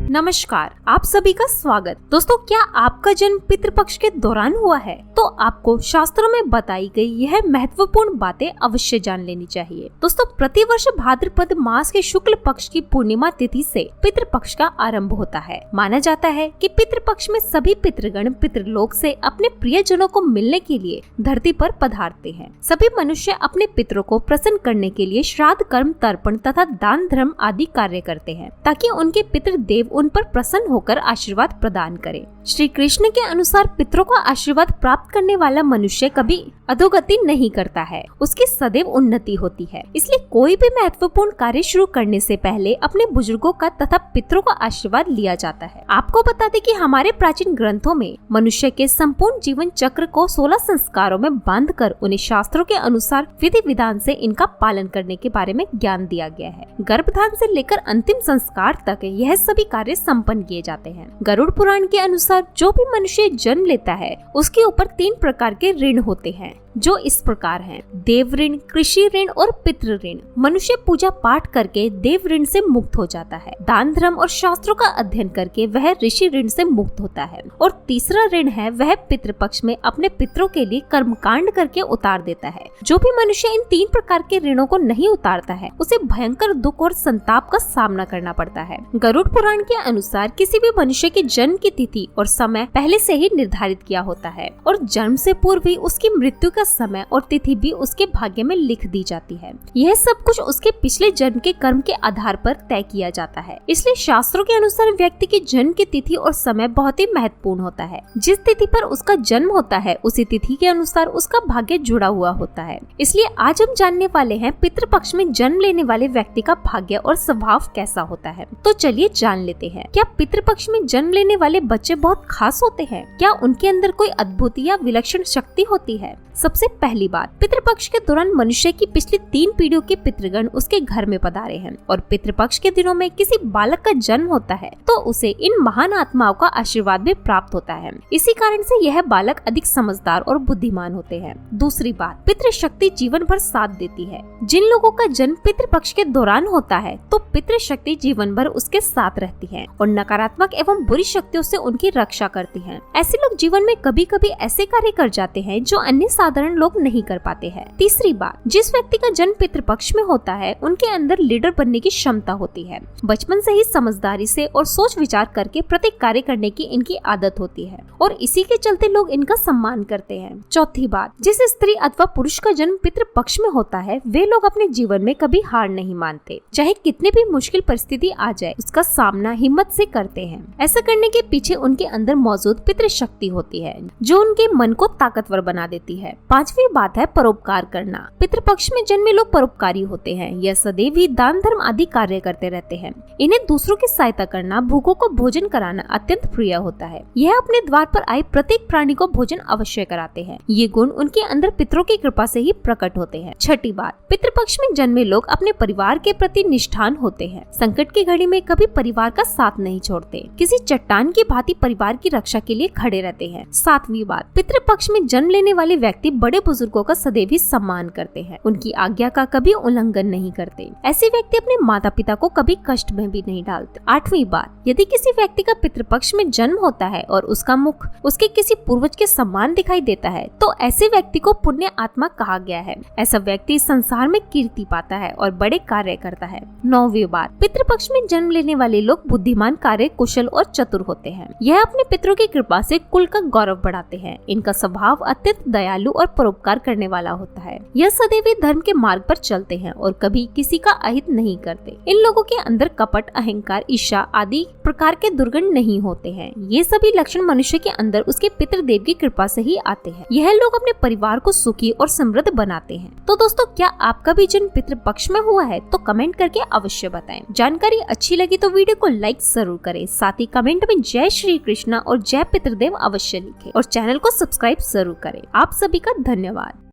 नमस्कार, आप सभी का स्वागत। दोस्तों, क्या आपका जन्म पितृपक्ष के दौरान हुआ है तो आपको शास्त्रों में बताई गई यह महत्वपूर्ण बातें अवश्य जान लेनी चाहिए। दोस्तों, प्रतिवर्ष भाद्रपद मास के शुक्ल पक्ष की पूर्णिमा तिथि से पितृपक्ष का आरंभ होता है। माना जाता है कि पितृपक्ष में सभी पितृगण पितृलोक से अपने प्रियजनों को मिलने के लिए धरती पर पधारते हैं। सभी मनुष्य अपने पितरों को प्रसन्न करने के लिए श्राद्ध, कर्म, तर्पण तथा दान धर्म आदि कार्य करते हैं ताकि उनके पितृ देव उन पर प्रसन्न होकर आशीर्वाद प्रदान करें। श्री कृष्ण के अनुसार पितरों का आशीर्वाद प्राप्त करने वाला मनुष्य कभी अधोगति नहीं करता है, उसकी सदैव उन्नति होती है। इसलिए कोई भी महत्वपूर्ण कार्य शुरू करने से पहले अपने बुजुर्गों का तथा पितरों का आशीर्वाद लिया जाता है। आपको बता दें कि हमारे प्राचीन ग्रंथों में मनुष्य के संपूर्ण जीवन चक्र को 16 संस्कारों में बांधकर उन्हें शास्त्रों के अनुसार विधि विधान से इनका पालन करने के बारे में ज्ञान दिया गया है। गर्भधान से लेकर अंतिम संस्कार तक यह सभी कार्य संपन्न किए जाते हैं। गरुड़ पुराण के अनुसार जो भी मनुष्य जन्म लेता है उसके ऊपर 3 प्रकार के ऋण होते हैं, जो इस प्रकार हैं: देव ऋण, कृषि ऋण और पितृ ऋण। मनुष्य पूजा पाठ करके देव ऋण से मुक्त हो जाता है। दान धर्म और शास्त्रों का अध्ययन करके वह ऋषि ऋण से मुक्त होता है। और तीसरा ऋण है वह पितृपक्ष में अपने पितरों के लिए कर्मकांड करके उतार देता है। जो भी मनुष्य इन 3 प्रकार के ऋणों को नहीं उतारता है उसे भयंकर दुख और संताप का सामना करना पड़ता है। गरुड़ पुराण के अनुसार किसी भी मनुष्य के जन्म की तिथि और समय पहले से ही निर्धारित किया होता है और जन्म से पूर्व ही उसकी मृत्यु का समय और तिथि भी उसके भाग्य में लिख दी जाती है। यह सब कुछ उसके पिछले जन्म के कर्म के आधार पर तय किया जाता है। इसलिए शास्त्रों के अनुसार व्यक्ति के जन्म की तिथि और समय बहुत ही महत्वपूर्ण होता है। जिस तिथि पर उसका जन्म होता है उसी तिथि के अनुसार उसका भाग्य जुड़ा हुआ होता है। इसलिए आज हम जानने वाले हैं पितृपक्ष में जन्म लेने वाले व्यक्ति का भाग्य और स्वभाव कैसा होता है। तो चलिए जान लेते हैं। क्या पितृपक्ष में जन्म लेने वाले बच्चे बहुत खास होते हैं? क्या उनके अंदर कोई अद्भुत या विलक्षण शक्ति होती है? सबसे पहली बात, पितृपक्ष के दौरान मनुष्य की पिछली 3 पीढ़ियों के पितृगण उसके घर में पधारे हैं और पितृपक्ष के दिनों में किसी बालक का जन्म होता है तो उसे इन महान आत्माओं का आशीर्वाद भी प्राप्त होता है। इसी कारण से यह बालक अधिक समझदार और बुद्धिमान होते हैं। दूसरी बात, पितृशक्ति जीवन भर साथ देती है। जिन लोगों का जन्म पितृपक्ष के दौरान होता है तो पितृशक्ति जीवन भर उसके साथ रहती है और नकारात्मक एवं बुरी शक्तियों से उनकी रक्षा करती है। ऐसे लोग जीवन में कभी कभी ऐसे कार्य कर जाते हैं जो अन्य साधारण लोग नहीं कर पाते हैं। तीसरी बात, जिस व्यक्ति का जन्म पितृपक्ष में होता है उनके अंदर लीडर बनने की क्षमता होती है। बचपन से ही समझदारी से और सोच विचार करके प्रत्येक कार्य करने की इनकी आदत होती है और इसी के चलते लोग इनका सम्मान करते हैं। चौथी बात, जिस स्त्री अथवा पुरुष का जन्म पितृपक्ष में होता है वे लोग अपने जीवन में कभी हार नहीं मानते। चाहे कितनी भी मुश्किल परिस्थिति आ जाए उसका सामना हिम्मत से करते हैं। ऐसा करने के पीछे उनके अंदर मौजूद पितृशक्ति होती है जो उनके मन को ताकतवर बना देती है। पांचवी बात है परोपकार करना। पितृपक्ष में जन्मे लोग परोपकारी होते हैं। यह सदैव ही दान धर्म आदि कार्य करते रहते हैं। इन्हें दूसरों की सहायता करना, भूखों को भोजन कराना अत्यंत प्रिय होता है। यह अपने द्वार पर आए प्रत्येक प्राणी को भोजन अवश्य कराते हैं। ये गुण उनके अंदर पितरों की कृपा से ही प्रकट होते हैं। छठी बात, पितृपक्ष में जन्मे लोग अपने परिवार के प्रति निष्ठान होते हैं। संकट की घड़ी में कभी परिवार का साथ नहीं छोड़ते, किसी चट्टान की भांति परिवार की रक्षा के लिए खड़े रहते हैं। सातवीं बात, पितृपक्ष में जन्म लेने वाले व्यक्ति बड़े बुजुर्गों का सदैव ही सम्मान करते हैं, उनकी आज्ञा का कभी उल्लंघन नहीं करते। ऐसे व्यक्ति अपने माता पिता को कभी कष्ट में भी नहीं डालते। आठवीं बात, यदि किसी व्यक्ति का पितृपक्ष में जन्म होता है और उसका मुख उसके किसी पूर्वज के समान दिखाई देता है तो ऐसे व्यक्ति को पुण्य आत्मा कहा गया है। ऐसा व्यक्ति संसार में कीर्ति पाता है और बड़े कार्य करता है। नौवीं बात, पितृपक्ष में जन्म लेने वाले लोग बुद्धिमान, कार्य कुशल और चतुर होते हैं। यह अपने पितरों की कृपा से कुल का गौरव बढ़ाते हैं। इनका स्वभाव अत्यंत दयालु और परोपकार करने वाला होता है। यह सदैव धर्म के मार्ग पर चलते हैं और कभी किसी का अहित नहीं करते। इन लोगों के अंदर कपट, अहंकार, ईर्ष्या आदि प्रकार के दुर्गुण नहीं होते हैं। ये सभी लक्षण मनुष्य के अंदर उसके पितृदेव की कृपा से ही आते हैं। यह लोग अपने परिवार को सुखी और समृद्ध बनाते हैं। तो दोस्तों, क्या आपका भी जन्म पितृपक्ष में हुआ है? तो कमेंट करके अवश्य बताएं। जानकारी अच्छी लगी तो वीडियो को लाइक जरूर करें। साथ ही कमेंट में जय श्री कृष्णा और जय पितृदेव अवश्य लिखें और चैनल को सब्सक्राइब जरूर करें। आप सभी का धन्यवाद।